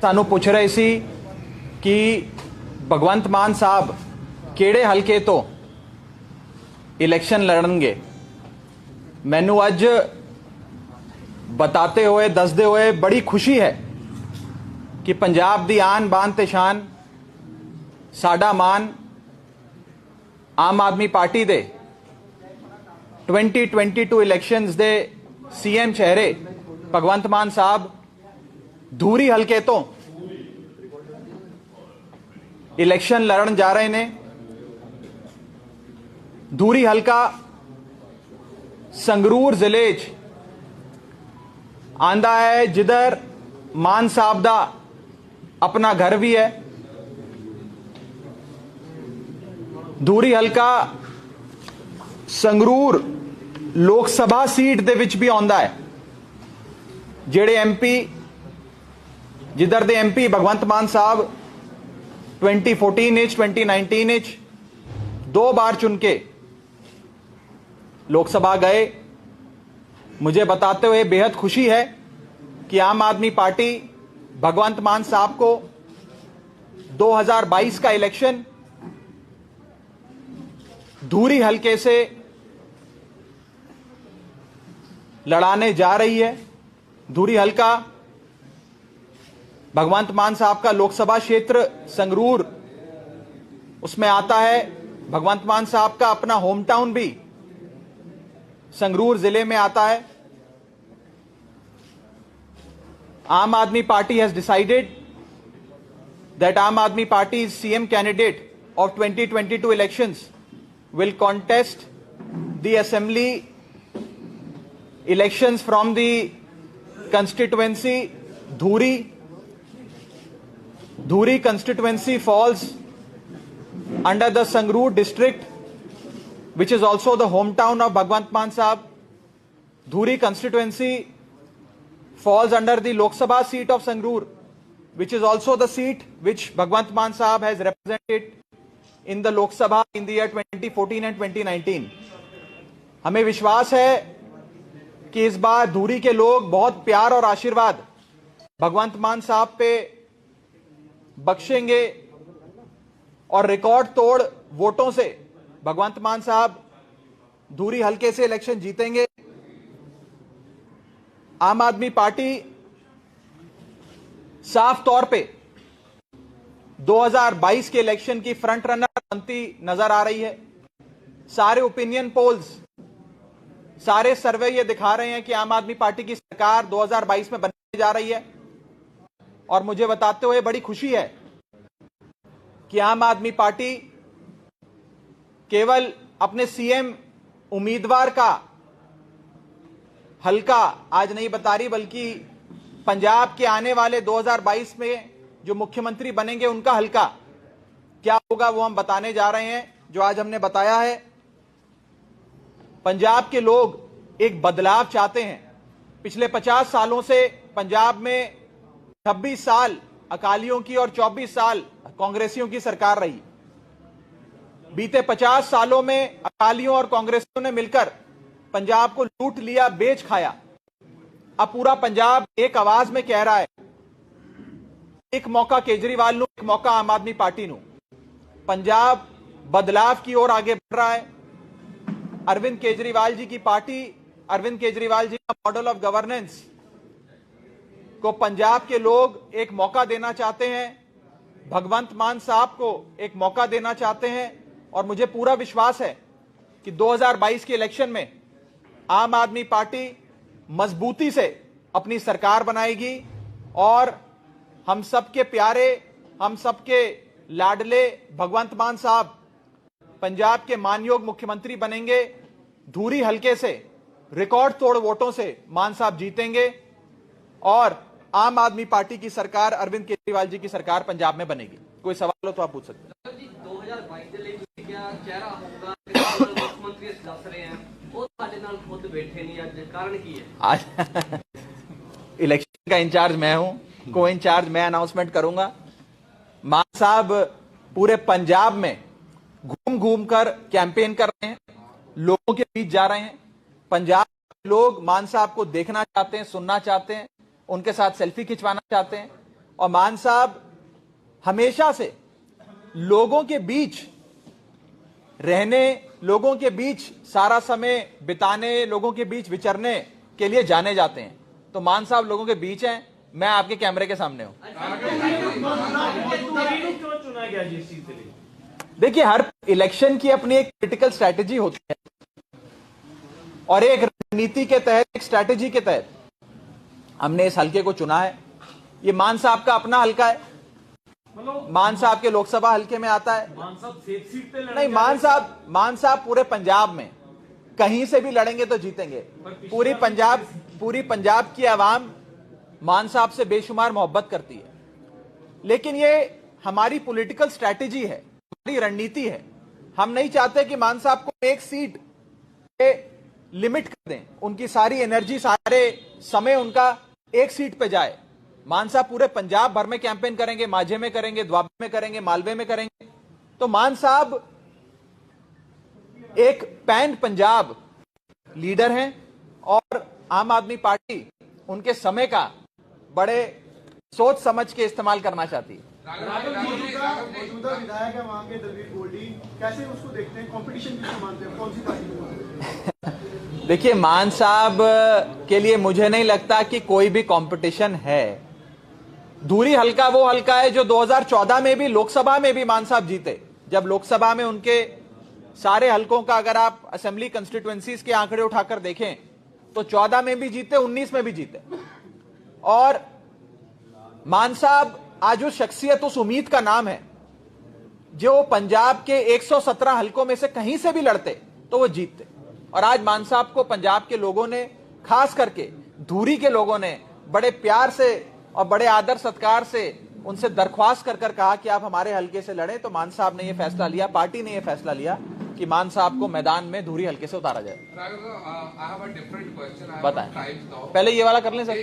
सानू पूछ रहे सी कि भगवंत मान साहब केड़े हलके तो इलेक्शन लड़नगे। मैनू अज बताते हुए दसदे हुए बड़ी खुशी है कि पंजाब दी आन बान ते शान साडा मान आम आदमी पार्टी दे 2022 इलेक्शंस दे सीएम चेहरे भगवंत मान साहब धूरी हलके तो इलेक्शन लड़न जा रहे ने। धूरी हलका संगरूर जिले च आंदा है, जिधर मान साहब दा अपना घर भी है। धूरी हलका संगरूर लोक सभा सीट दे विच भी आंदा है। जेड़े एमपी जिधर दे एमपी भगवंत मान साहब 2014 2019 दो बार चुन के लोकसभा गए। मुझे बताते हुए बेहद खुशी है कि आम आदमी पार्टी भगवंत मान साहब को 2022 का इलेक्शन धूरी हलके से लड़ाने जा रही है। धूरी हलका भगवंत मान साहब का लोकसभा क्षेत्र संगरूर उसमें आता है। भगवंत मान साहब का अपना होम टाउन भी संगरूर जिले में आता है। आम Aadmi party has decided that आम Aadmi party CM candidate of 2022 elections will contest the assembly elections from the constituency Dhuri. Dhuri constituency falls under the Sangrur district, which is also the hometown of Bhagwant Maan Sahab. Dhuri constituency falls under the Lok Sabha seat of Sangrur, which is also the seat which Bhagwant Maan Sahab has represented in the Lok Sabha in the year 2014 and 2019. हमें विश्वास है कि इस बार धूरी के लोग बहुत प्यार और आशीर्वाद भगवंत मान साहब पे बख्शेंगे और रिकॉर्ड तोड़ वोटों से भगवंत मान साहब धूरी हलके से इलेक्शन जीतेंगे। आम आदमी पार्टी साफ तौर पे 2022 के इलेक्शन की फ्रंट रनर बनती नजर आ रही है। सारे ओपिनियन पोल्स, सारे सर्वे ये दिखा रहे हैं कि आम आदमी पार्टी की सरकार 2022 में बनने जा रही है। और मुझे बताते हुए बड़ी खुशी है कि आम आदमी पार्टी केवल अपने सीएम उम्मीदवार का हलका आज नहीं बता रही, बल्कि पंजाब के आने वाले 2022 में जो मुख्यमंत्री बनेंगे उनका हलका क्या होगा वो हम बताने जा रहे हैं, जो आज हमने बताया है। पंजाब के लोग एक बदलाव चाहते हैं। पिछले 50 सालों से पंजाब में 26 साल अकालियों की और 24 साल कांग्रेसियों की सरकार रही। बीते 50 सालों में अकालियों और कांग्रेसियों ने मिलकर पंजाब को लूट लिया, बेच खाया। अब पूरा पंजाब एक आवाज में कह रहा है, एक मौका केजरीवाल नू, एक मौका आम आदमी पार्टी नू। पंजाब बदलाव की ओर आगे बढ़ रहा है। अरविंद केजरीवाल जी की पार्टी, अरविंद केजरीवाल जी का मॉडल ऑफ गवर्नेंस को पंजाब के लोग एक मौका देना चाहते हैं। भगवंत मान साहब को एक मौका देना चाहते हैं। और मुझे पूरा विश्वास है कि 2022 के इलेक्शन में आम आदमी पार्टी मजबूती से अपनी सरकार बनाएगी और हम सबके प्यारे, हम सबके लाडले भगवंत मान साहब पंजाब के मानयोग मुख्यमंत्री बनेंगे। धूरी हलके से रिकॉर्ड तोड़ वोटों से मान साहब जीतेंगे और आम आदमी पार्टी की सरकार, अरविंद केजरीवाल जी की सरकार पंजाब में बनेगी। कोई सवाल हो तो आप पूछ सकते हैं। 2022 ਦੇ ਲਈ क्या चेहरा होगा मुख्यमंत्री दस रहे हैं, वो ਸਾਡੇ ਨਾਲ खुद बैठे नहीं, आज कारण की है? आज इलेक्शन का इंचार्ज मैं हूं, को इंचार्ज मैं अनाउंसमेंट करूंगा। मान साहब पूरे पंजाब में घूम घूम कर कैंपेन कर रहे हैं, लोगों के बीच जा रहे हैं। पंजाब के लोग मान साहब को देखना चाहते हैं, सुनना चाहते हैं, उनके साथ सेल्फी खिंचवाना चाहते हैं। और मान साहब हमेशा से लोगों के बीच रहने, लोगों के बीच सारा समय बिताने, लोगों के बीच विचरने के लिए जाने जाते हैं। तो मान साहब लोगों के बीच हैं, मैं आपके कैमरे के सामने हूं। देखिए, हर इलेक्शन की अपनी एक पॉलिटिकल स्ट्रैटेजी होती है और एक रणनीति के तहत, एक स्ट्रैटेजी के तहत हमने इस हलके को चुना है। ये मान साहब का अपना हलका है, मान साहब के लोकसभा हलके में आता है। नहीं, मान साहब पूरे पंजाब में कहीं से भी लड़ेंगे तो जीतेंगे। पूरी पंजाब की आवाम मान साहब से बेशुमार मोहब्बत करती है, लेकिन ये हमारी पॉलिटिकल स्ट्रैटेजी है, हमारी रणनीति है। हम नहीं चाहते कि मान साहब को एक सीट पे लिमिट कर दें, उनकी सारी एनर्जी, सारे समय उनका एक सीट पे जाए। मान साहब पूरे पंजाब भर में कैंपेन करेंगे, माझे में करेंगे, द्वाबे में करेंगे, मालवे में करेंगे। तो मान साहब एक पैन पंजाब लीडर हैं और आम आदमी पार्टी उनके समय का बड़े सोच समझ के इस्तेमाल करना चाहती है। मौजूदा विधायक है वहां के दलवीर गोल्डी, कैसे उसको देखते हैं? कंपटीशन किसको मानते हैं, कौन सी पार्टी को मानते हैं? देखिए, मान साहब के लिए मुझे नहीं लगता कि कोई भी कंपटीशन है। धूरी हल्का वो हल्का है जो 2014 में भी, लोकसभा में भी मान साहब जीते। जब लोकसभा में उनके सारे हलकों का अगर आप असेंबली कंस्टिट्यूएंसीज के आंकड़े उठाकर देखें तो 14 में भी जीते, 19 में भी जीते। और मान साहब आज उस शख्सियत, उस उम्मीद का नाम है जो पंजाब के 117 हलकों में से कहीं से भी लड़ते तो वो जीतते। और आज मान साहब को पंजाब के लोगों ने, खास करके धूरी के लोगों ने बड़े प्यार से और बड़े आदर सत्कार से उनसे दरख्वास्त कर कहा कि आप हमारे हलके से लड़ें। तो मान साहब ने यह फैसला लिया, पार्टी ने यह फैसला लिया कि मान साहब को मैदान में धूरी हलके से उतारा जाए। बताएं, पहले ये वाला कर लें sir.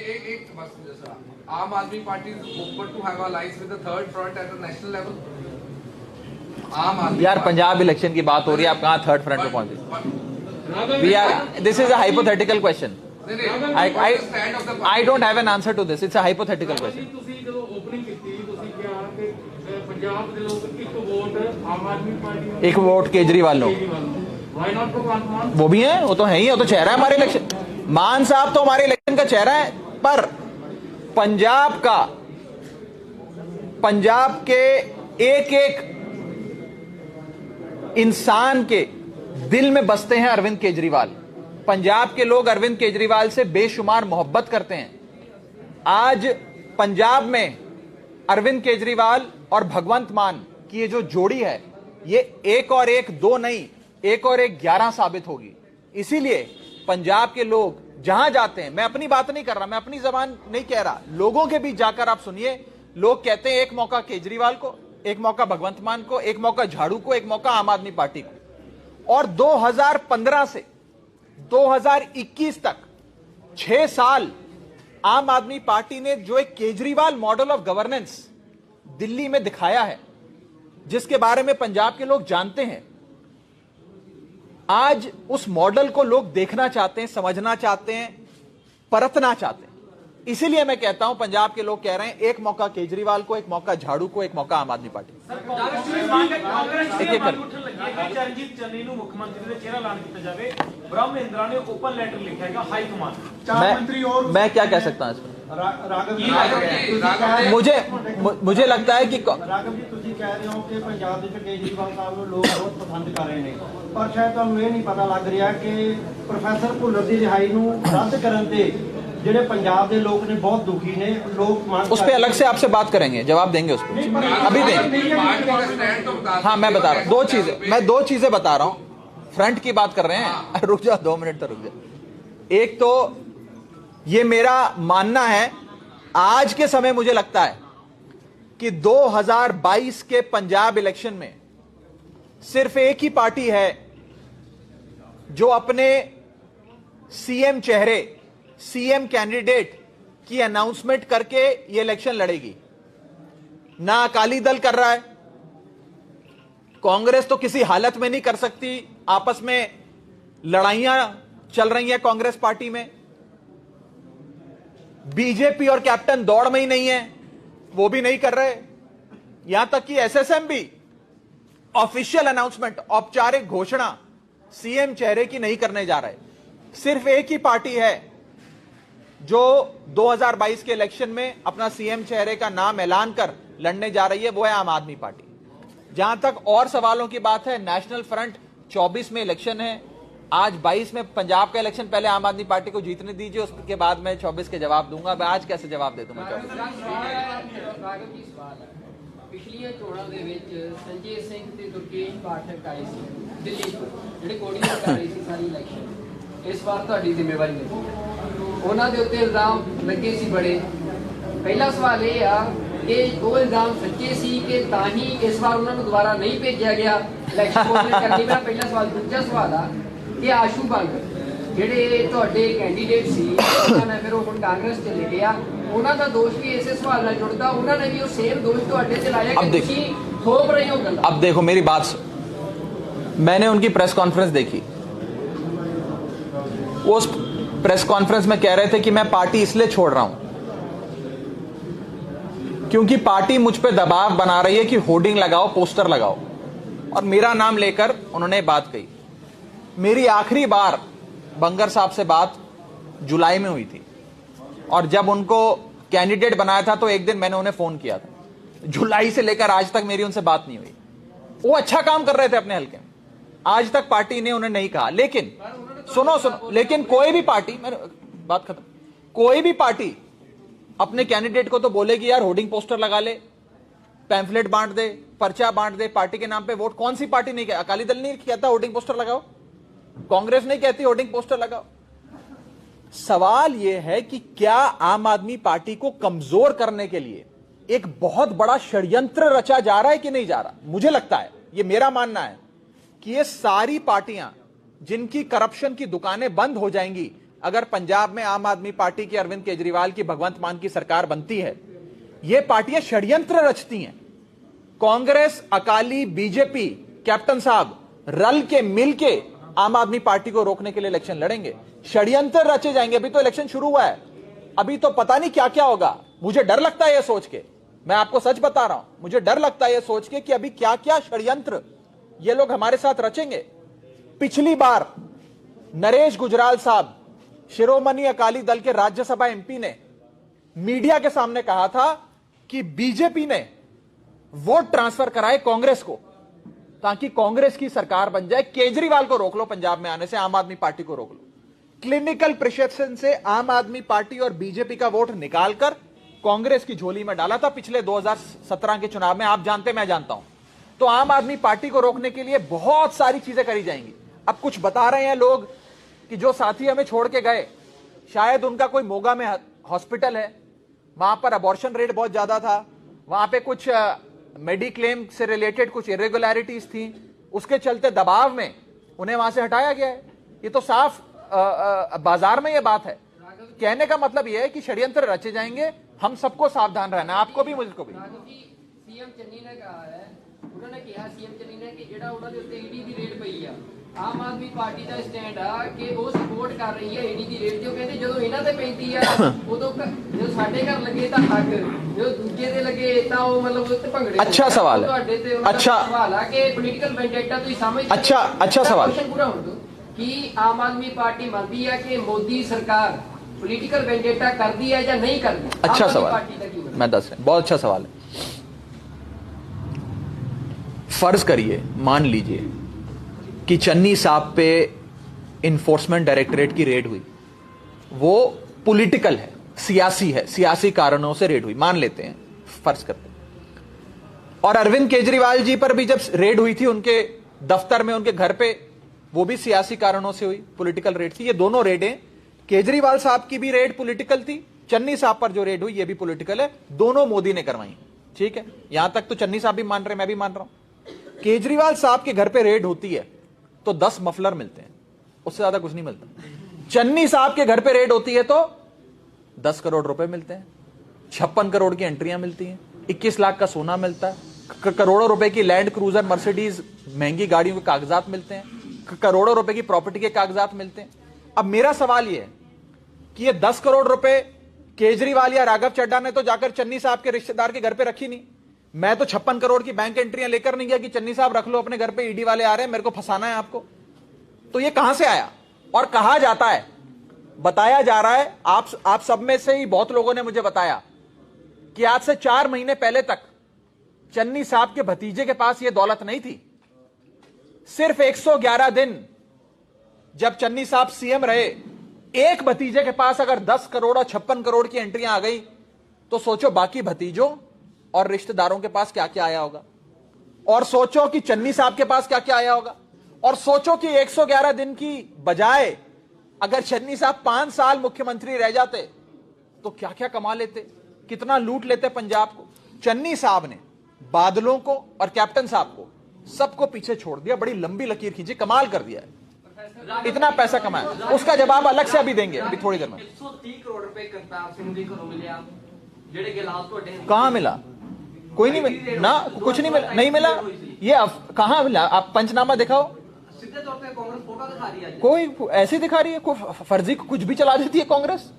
Aam Aadmi Party open to have alliance with the third front at the national level. Aam Aadmi, यार पंजाब इलेक्शन की बात हो रही है, आप कहां थर्ड फ्रंट पे पहुंचे? We are, this is a hypothetical question. I don't have an answer to this. It's a hypothetical question. ਤੁਸੀਂ ਜਦੋਂ ਓਪਨਿੰਗ ਕੀਤੀ ਤੁਸੀਂ ਕਿਹਾ ਕਿ ਪੰਜਾਬ ਦੇ ਲੋਕ ਇੱਕ ਵੋਟ ਆਮ ਆਦਮੀ ਪਾਰਟੀ ਨੂੰ, एक वोट केजरीवाल लो, व्हाई नॉट भगवंत मान? वो भी है, वो तो है ही, वो तो चेहरा है हमारे इलेक्शन। मान साहब तो हमारे इलेक्शन का चेहरा है, पर पंजाब के एक एक इंसान के दिल में बसते हैं अरविंद केजरीवाल। पंजाब के लोग अरविंद केजरीवाल से बेशुमार मोहब्बत करते हैं। आज पंजाब में अरविंद केजरीवाल और भगवंत मान की ये जो जोड़ी है, ये 1 और 1 2 नहीं, 1 और 1 11 साबित होगी। इसीलिए पंजाब के लोग जहां जाते हैं, मैं अपनी बात नहीं कर रहा, मैं अपनी जबान नहीं कह रहा, लोगों के बीच जाकर आप सुनिए, लोग कहते हैं एक मौका केजरीवाल को, एक मौका भगवंत मान को, एक मौका झाड़ू को, एक मौका आम आदमी पार्टी को। और 2015 से 2021 तक 6 साल आम आदमी पार्टी ने जो एक Kejriwal model of governance Delhi में दिखाया है, जिसके बारे में पंजाब के लोग जानते हैं, आज उस मॉडल को लोग देखना चाहते हैं, समझना चाहते हैं, परखना चाहते हैं। इसीलिए मैं कहता हूं, पंजाब के लोग कह रहे हैं एक मौका केजरीवाल को, एक मौका झाड़ू को, एक मौका आम आदमी पार्टी। ਚਰਨਜੀਤ ਚੰਨੀ ਨੂੰ ਮੁੱਖ ਮੰਤਰੀ ਦਾ ਚਿਹਰਾ ਐਲਾਨ ਕੀਤਾ ਜਾਵੇ। ਬ੍ਰਹਮ ਮਹਿੰਦਰਾ ਨੇ ਓਪਨ ਲੈਟਰ ਲਿਖਿਆ ਹੈਗਾ ਹਾਈ ਕਮਾਂਡ। चार मंत्री और मैं क्या कह सकता हूं इसमें? राघव जी, मुझे लगता है कि ਰਾਘਵ ਜੀ ਤੁਸੀਂ ਕਹਿ ਰਹੇ ਹੋ ਕਿ ਪੰਜਾਬ ਦੇ ਵਿੱਚ ਕੇਜਰੀਵਾਲ ਸਾਹਿਬ ਨੂੰ ਲੋਕ ਬਹੁਤ ਪਸੰਦ ਕਰ ਰਹੇ ਨੇ, ਪਰ ਸ਼ਾਇਦ ਤੁਹਾਨੂੰ ਇਹ ਨਹੀਂ ਪਤਾ ਲੱਗ ਰਿਹਾ ਕਿ ਪ੍ਰੋਫੈਸਰ ਭੁੱਲਰ ਦੀ ਰਿਹਾਈ ਨੂੰ ਰੱਦ ਕਰਨ ਤੇ ਜਿਹੜੇ ਪੰਜਾਬ ਦੇ ਲੋਕ ਨੇ ਬਹੁਤ ਦੁਖੀ ਨੇ। ਲੋਕ उस पर अलग से आपसे बात करेंगे, जवाब देंगे उस पर, अभी देंगे। हाँ, मैं बता रहा हूं दो चीजें बता रहा हूं। फ्रंट की बात कर रहे हैं, रुक जाओ 2 मिनट तो रुक जाओ। एक तो ये मेरा मानना है, आज के समय मुझे लगता है कि 2022 के पंजाब इलेक्शन में सिर्फ एक ही पार्टी है जो अपने सीएम चेहरे, सीएम कैंडिडेट की अनाउंसमेंट करके ये इलेक्शन लड़ेगी। ना अकाली दल कर रहा है, कांग्रेस तो किसी हालत में नहीं कर सकती, आपस में लड़ाइयां चल रही हैं कांग्रेस पार्टी में, बीजेपी और कैप्टन दौड़ में ही नहीं है, वो भी नहीं कर रहे। यहां तक कि एसएसएम भी ऑफिशियल अनाउंसमेंट, औपचारिक घोषणा सीएम चेहरे की नहीं करने जा रहे। सिर्फ एक ही पार्टी है जो 2022 के इलेक्शन में अपना सीएम चेहरे का नाम ऐलान कर लड़ने जा रही है, वो है आम आदमी पार्टी। जहां तक और सवालों की बात है, नेशनल फ्रंट 24 में इलेक्शन है, आज 22 में पंजाब का इलेक्शन, पहले आम आदमी पार्टी को जीतने दीजिए, उसके बाद मैं 24 के जवाब दूंगा। मैं आज कैसे जवाब दे दूंगा 24? ਪਿਛਲੀਆਂ ਚੋਣਾਂ ਦੇ ਵਿੱਚ ਸੰਜੇ ਸਿੰਘ ਤੇ ਦੁਰਗੇਸ਼ ਪਾਠਕ ਆਏ ਸੀ ਦਿੱਲੀ ਤੋਂ, ਜਿਹੜੇ ਕੋਡੀਆਂ ਕਰ ਰਹੇ ਸੀ ਸਾਰੀ ਇਲੈਕਸ਼ਨ। ਇਸ ਵਾਰ ਤੁਹਾਡੀ ਜ਼ਿੰਮੇਵਾਰੀ ਹੈ, ਉਹਨਾਂ ਦੇ ਉੱਤੇ ਇਲਜ਼ਾਮ ਲੱਗੇ ਸੀ ਬੜੇ। ਪਹਿਲਾ ਸਵਾਲ ਇਹ ਆ ਕਿ ਉਹ ਇਲਜ਼ਾਮ ਸੱਚੇ ਸੀ ਕਿ ਤਾਂ ਹੀ ਇਸ ਵਾਰ ਉਹਨਾਂ ਨੂੰ ਦੁਬਾਰਾ ਨਹੀਂ ਭੇਜਿਆ ਗਿਆ ਇਲੈਕਸ਼ਨ ਕੋਸ਼ਿਸ਼ ਕਰਨੀ। ਮੇਰਾ ਪਹਿਲਾ ਸਵਾਲ। ਦੂਜਾ ਸਵਾਲ ਆ ਕਿ ਆਸ਼ੂ ਬੰਗ ਜਿਹੜੇ ਤੁਹਾਡੇ ਕੈਂਡੀਡੇਟ ਸੀ, ਉਹਨਾਂ ਨੇ ਫਿਰ ਉਹ ਹੁਣ ਕਾਂਗਰਸ ਚਲੇ ਗਿਆ, ਉਹਨਾਂ ਦਾ ਦੋਸ਼ ਵੀ ਇਸੇ ਸਵਾਲ ਨਾਲ ਜੁੜਦਾ, ਉਹਨਾਂ ਨੇ ਵੀ ਉਹ ਸੇਮ ਦੋਸ਼ ਤੁਹਾਡੇ ਤੇ लाया कि ਤੁਸੀਂ थोप रहे हो गल्ला। अब देखो मेरी बात, मैंने उनकी प्रेस कॉन्फ्रेंस देखी। वो उस प्रेस कॉन्फ्रेंस में कह रहे थे कि मैं पार्टी इसलिए छोड़ रहा हूं क्योंकि पार्टी मुझ पे दबाव बना रही है कि होर्डिंग लगाओ, पोस्टर लगाओ, और मेरा नाम लेकर उन्होंने बात कही। मेरी आखिरी बार बंगर साहब से बात जुलाई में हुई थी, और जब उनको कैंडिडेट बनाया था तो एक दिन मैंने उन्हें फोन किया था। जुलाई से लेकर आज तक मेरी उनसे बात नहीं हुई। वो अच्छा काम कर रहे थे अपने हल्के में, आज तक पार्टी ने उन्हें नहीं कहा। लेकिन सुनो, लेकिन कोई भी पार्टी, मेरी बात खत्म, कोई भी पार्टी अपने कैंडिडेट को तो बोलेगी यार होर्डिंग पोस्टर लगा ले, पैम्फलेट बांट दे, पर्चा बांट दे, पार्टी के नाम पे वोट। कौन सी पार्टी नहीं कहती? अकाली दल नहीं कहता होर्डिंग पोस्टर लगाओ, कांग्रेस नहीं कहती होर्डिंग पोस्टर लगाओ। सवाल यह है कि क्या आम आदमी पार्टी को कमजोर करने के लिए एक बहुत बड़ा षड्यंत्र रचा जा रहा है कि नहीं जा रहा? मुझे लगता है, यह मेरा मानना है कि ये सारी पार्टियां जिनकी करप्शन की दुकानें बंद हो जाएंगी अगर पंजाब में आम आदमी पार्टी की, अरविंद केजरीवाल की, भगवंत मान की सरकार बनती है। ये पार्टियां षड्यंत्र रचती हैं। कांग्रेस, अकाली, बीजेपी, कैप्टन साहब रल के मिल के आम आदमी पार्टी को रोकने के लिए इलेक्शन लड़ेंगे। षड्यंत्र रचे जाएंगे। अभी तो इलेक्शन शुरू हुआ है, अभी तो पता नहीं क्या क्या होगा। मुझे डर लगता है यह सोच के, मैं आपको सच बता रहा हूं, मुझे डर लगता है यह सोच के कि अभी क्या क्या षड्यंत्र ये लोग हमारे साथ रचेंगे। पिछली बार नरेश गुजराल साहब, शिरोमणि अकाली दल के राज्यसभा एमपी, ने मीडिया के सामने कहा था कि बीजेपी ने वोट ट्रांसफर कराए कांग्रेस को ताकि कांग्रेस की सरकार बन जाए। केजरीवाल को रोक लो पंजाब में आने से, आम आदमी पार्टी को रोक लो। क्लिनिकल प्रिसेप्शन से आम आदमी पार्टी और बीजेपी का वोट निकालकर कांग्रेस की झोली में डाला था पिछले 2017 के चुनाव में। आप जानते, मैं जानता हूं। तो आम आदमी पार्टी को रोकने के लिए बहुत सारी चीजें करी जाएंगी। अब कुछ बता रहे हैं लोग कि जो साथी हमें छोड़ के गए, शायद उनका कोई मोगा में हॉस्पिटल है, वहां पर अबॉर्शन रेट बहुत ज्यादा था, वहां पे कुछ मेडिक्लेम से रिलेटेड कुछ इरेगुलरिटीज थी, उसके चलते दबाव में उन्हें वहां से हटाया गया है। ये तो साफ बाजार में ये बात है। कहने का मतलब यह है कि षड्यंत्र रचे जाएंगे, हम सबको सावधान रहना, आपको भी मुझको भी। सीएम चन्नी ने कहा है, उन्होंने कहा सीएम चन्नी ने कि जेड़ा उन्होंने उत्ते ईडी दी रेट पई आ, आम आदमी पार्टी ਦਾ ਸਟੈਂਡ ਆ ਕਿ ਉਹ ਸਪੋਰਟ ਕਰ ਰਹੀ ਹੈ ਈਡੀ ਦੀ ਰੇਟ ਤੇ। ਉਹ ਕਹਿੰਦੇ ਜਦੋਂ ਇਹਨਾਂ ਤੇ ਪੈਂਦੀ ਆ ਉਦੋਂ ਜਦੋਂ ਸਾਡੇ ਘਰ ਲੱਗੇ ਤਾਂ ਹੱਕ, ਜਦੋਂ ਦੂਜੇ ਦੇ ਲੱਗੇ ਤਾਂ ਉਹ ਮਤਲਬ ਉੱਤੇ ਭੰਗੜੇ। अच्छा सवाल है, ਤੁਹਾਡੇ ਤੇ अच्छा सवाल आ कि पॉलिटिकल वेंडेटा ਤੁਸੀਂ ਸਮਝਦੇ? अच्छा सवाल। क्वेश्चन पूरा होने दो कि आम आदमी पार्टी मानती है कि मोदी सरकार पॉलिटिकल वेंडेटा करती है या नहीं करती? अच्छा सवाल, पार्टी का की मैं दस रहा, बहुत अच्छा सवाल है। फर्ज करिए, मान लीजिए कि चन्नी साहब पे इन्फोर्समेंट डायरेक्टरेट की रेड हुई, वो पॉलिटिकल है, सियासी है, सियासी कारणों से रेड हुई, मान लेते हैं, फर्ज करते हैं। और अरविंद केजरीवाल जी पर भी जब रेड हुई थी उनके दफ्तर में, उनके घर पे, वो भी सियासी कारणों से हुई, पॉलिटिकल रेड थी। ये दोनों रेडें, केजरीवाल साहब की भी रेड पॉलिटिकल थी, चन्नी साहब पर जो रेड हुई ये भी पॉलिटिकल है, दोनों मोदी ने करवाई। ठीक है, यहां तक तो चन्नी साहब भी मान रहे, मैं भी मान रहा हूं। केजरीवाल साहब के घर पे रेड होती है तो 10 मफलर मिलते हैं, उससे ज्यादा कुछ नहीं मिलता। चन्नी साहब के घर पे रेड होती है तो 10 करोड़ रुपए मिलते हैं, 56 करोड़ की एंट्रियां मिलती हैं, 21 लाख का सोना मिलता है, करोड़ों रुपए की लैंड क्रूजर, मर्सिडीज, महंगी गाड़ियों के कागजात मिलते हैं, करोड़ों रुपए की प्रॉपर्टी के कागजात मिलते हैं। अब मेरा सवाल यह है कि ये 10 करोड़ रुपए केजरीवाल या राघव चड्ढा ने तो जाकर चन्नी साहब के रिश्तेदार के घर पे रखी नहीं। मैं तो 56 करोड़ की बैंक एंट्रियां लेकर नहीं गया कि चन्नी साहब रख लो अपने घर पे, ईडी वाले आ रहे हैं, मेरे को फंसाना है आपको। तो ये कहां से आया? और कहा जाता है, बताया जा रहा है, आप सब में से ही बहुत लोगों ने मुझे बताया कि आज से 4 महीने पहले तक चन्नी साहब के भतीजे के पास यह दौलत नहीं थी। सिर्फ 111 दिन जब चन्नी साहब सीएम रहे, एक भतीजे के पास अगर 10 करोड़ और 56 करोड़ की एंट्रियां आ गई तो सोचो बाकी भतीजों और रिश्तेदारों के पास क्या क्या आया होगा, और सोचो कि चन्नी साहब के पास क्या क्या आया होगा, और सोचो कि 111 दिन की बजाय अगर चन्नी साहब 5 साल मुख्यमंत्री रह जाते तो क्या क्या कमा लेते, कितना लूट लेते पंजाब को। चन्नी साहब ने बादलों को और कैप्टन साहब को सबको पीछे छोड़ दिया, बड़ी लंबी लकीर खींची, कमाल कर दिया है, इतना पैसा कमाया। उसका जवाब अलग से अभी देंगे, अभी थोड़ी देर में। 130 करोड़ रुपए करतार सिंह जी को मिले, जेड़े गिलास तो कहां मिला? कोई नहीं मिला ना, कुछ नहीं मिला, नहीं मिला। ये कहां मिला? आप पंचनामा दिखाओ। सीधे तौर पे कांग्रेस फोटो दिखा रही है, कोई ऐसे दिखा रही है, कोई फर्जी कुछ भी चला देती है कांग्रेस।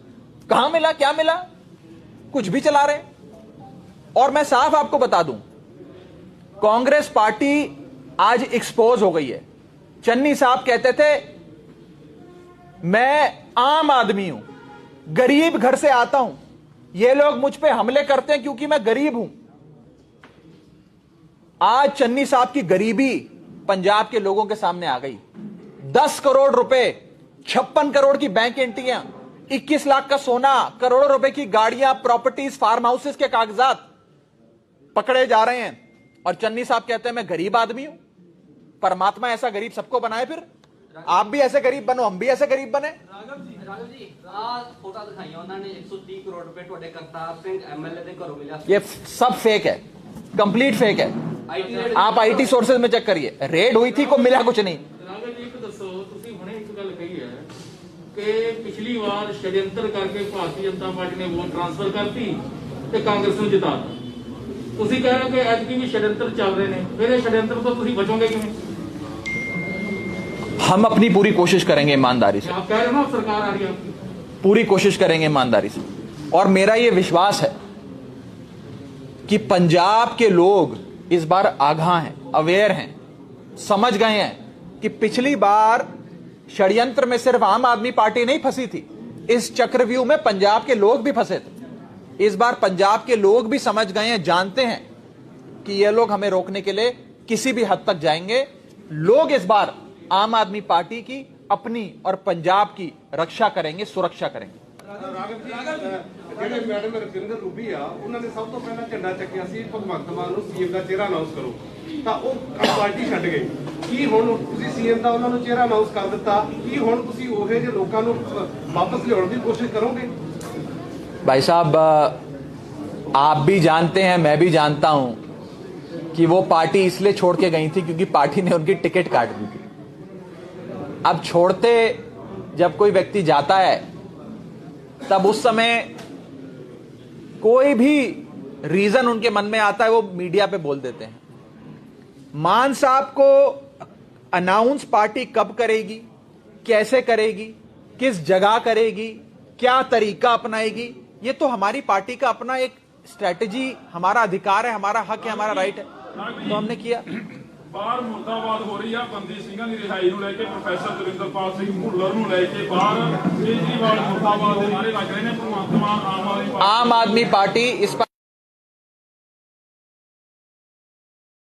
कहां मिला, क्या मिला? कुछ भी चला रहे। और मैं साफ आपको बता दूं, कांग्रेस पार्टी आज एक्सपोज हो गई है। चन्नी साहब कहते थे मैं आम आदमी हूं, गरीब घर से आता हूं, ये लोग मुझ पे हमले करते हैं क्योंकि मैं गरीब हूं। आज चन्नी साहब की गरीबी पंजाब के लोगों के सामने आ गई। 10 करोड़ रुपए, 56 करोड़ की बैंक एंट्रियां, 21 लाख का सोना, करोड़ों रुपए की गाड़ियां, प्रॉपर्टीज, फार्म हाउसेस के कागजात पकड़े जा रहे हैं। और चन्नी साहब कहते हैं मैं गरीब आदमी हूं। परमात्मा ऐसा गरीब सबको बनाए, फिर आप भी ऐसे गरीब बनो, हम भी ऐसे गरीब बने। राघव जी आज फोटो दिखाई उन्होंने 130 करोड़ रुपए ਤੁਹਾਡੇ करतार सिंह एमएलए ਦੇ ਘਰੋਂ ਮਿਲਿਆ। ये सब फेक है, कंप्लीट फेक है। आप आईटी सोर्सेज में चेक करिए, रेड हुई थी, को मिला कुछ नहीं। ਰਾਘਵ ਜੀ ਇੱਕ ਦੱਸੋ, ਤੁਸੀਂ ਹੁਣੇ ਇੱਕ ਗੱਲ ਕਹੀ ਹੈ ਕਿ ਪਿਛਲੀ ਵਾਰ ਸ਼ਡਿਅੰਤਰ ਕਰਕੇ ਭਾਰਤੀ ਜਨਤਾ ਪਾਰਟੀ ਨੇ ਵੋਟ ਟ੍ਰਾਂਸਫਰ ਕਰਤੀ ਤੇ ਕਾਂਗਰਸ ਨੂੰ ਜਿਤਾਤਾ। ਤੁਸੀਂ ਕਹਿ ਰਹੇ ਹੋ ਕਿ ਐਤਕੀ ਵੀ ਸ਼ਡਿਅੰਤਰ ਚੱਲ ਰਹੇ ਨੇ, ਫਿਰ ਇਹ ਸ਼ਡਿਅੰਤਰ ਤੋਂ ਤੁਸੀਂ ਬਚੋਗੇ ਕਿਵੇਂ? हम अपनी पूरी कोशिश करेंगे ईमानदारी से, आप कह रहे हो ना सरकार आ रही है आपकी, पूरी कोशिश करेंगे ईमानदारी से। और मेरा यह विश्वास है कि पंजाब के लोग इस बार आगाह हैं, अवेयर हैं, समझ गए हैं कि पिछली बार षड्यंत्र में सिर्फ आम आदमी पार्टी नहीं फंसी थी, इस चक्रव्यूह में पंजाब के लोग भी फंसे थे। इस बार पंजाब के लोग भी समझ गए हैं, जानते हैं कि ये लोग हमें रोकने के लिए किसी भी हद तक जाएंगे। लोग इस बार आम आदमी पार्टी की, अपनी और पंजाब की रक्षा करेंगे, सुरक्षा करेंगे। ਜਿਹੜੇ ਮੈਡਮ ਰਵਿੰਦਰ ਰੂਬੀ ਆ, ਉਹਨਾਂ ਨੇ ਸਭ ਤੋਂ ਪਹਿਲਾਂ ਝੰਡਾ ਚੱਕਿਆ ਸੀ ਭਗਵੰਤ ਮਾਨ ਨੂੰ ਸੀਐਮ ਦਾ ਚਿਹਰਾ ਅਨਾਉਂਸ ਕਰੋ, ਤਾਂ ਉਹ ਪਾਰਟੀ ਛੱਡ ਗਏ। ਕੀ ਹੁਣ ਤੁਸੀਂ ਸੀਐਮ ਦਾ ਉਹਨਾਂ ਨੂੰ ਚਿਹਰਾ ਅਨਾਉਂਸ ਕਰ ਦਿੱਤਾ, ਕੀ ਹੁਣ ਤੁਸੀਂ ਉਹੇ ਜਿਹੇ ਲੋਕਾਂ ਨੂੰ ਵਾਪਸ ਲਿਆਉਣ ਦੀ ਕੋਸ਼ਿਸ਼ ਕਰੋਗੇ? भाई साहब, आप भी जानते हैं, मैं भी जानता हूं कि वो पार्टी इसलिए छोड़ के गई थी क्योंकि पार्टी ने उनकी टिकट काट दी थी। अब छोड़ते जब कोई व्यक्ति जाता है तब उस समय कोई भी रीजन उनके मन में आता है, वो मीडिया पे बोल देते हैं। मान साहब को अनाउंस पार्टी कब करेगी, कैसे करेगी, किस जगह करेगी, क्या तरीका अपनाएगी, ये तो हमारी पार्टी का अपना एक स्ट्रेटजी, हमारा अधिकार है, हमारा हक है, हमारा राइट है, तो हमने किया। ਬਾਹਰ ਮੁਰਦਾਬਾਦ ਹੋ ਰਹੀ ਆ ਬੰਦੀ ਸਿੰਘਾਂ ਦੀ ਰਿਹਾਈ ਨੂੰ ਲੈ ਕੇ, ਪ੍ਰੋਫੈਸਰ ਦਵਿੰਦਰਪਾਲ ਸਿੰਘ ਭੁੱਲਰ ਨੂੰ ਲੈ ਕੇ ਬਾਹਰ ਕੇਜਰੀਵਾਲ ਮੁਰਦਾਬਾਦ ਦੇ ਨਾਰੇ ਲੱਗ ਰਹੇ ਨੇ। ਭਗਵੰਤ ਮਾਨ ਆਮ ਆਦਮੀ पार्टी इस पर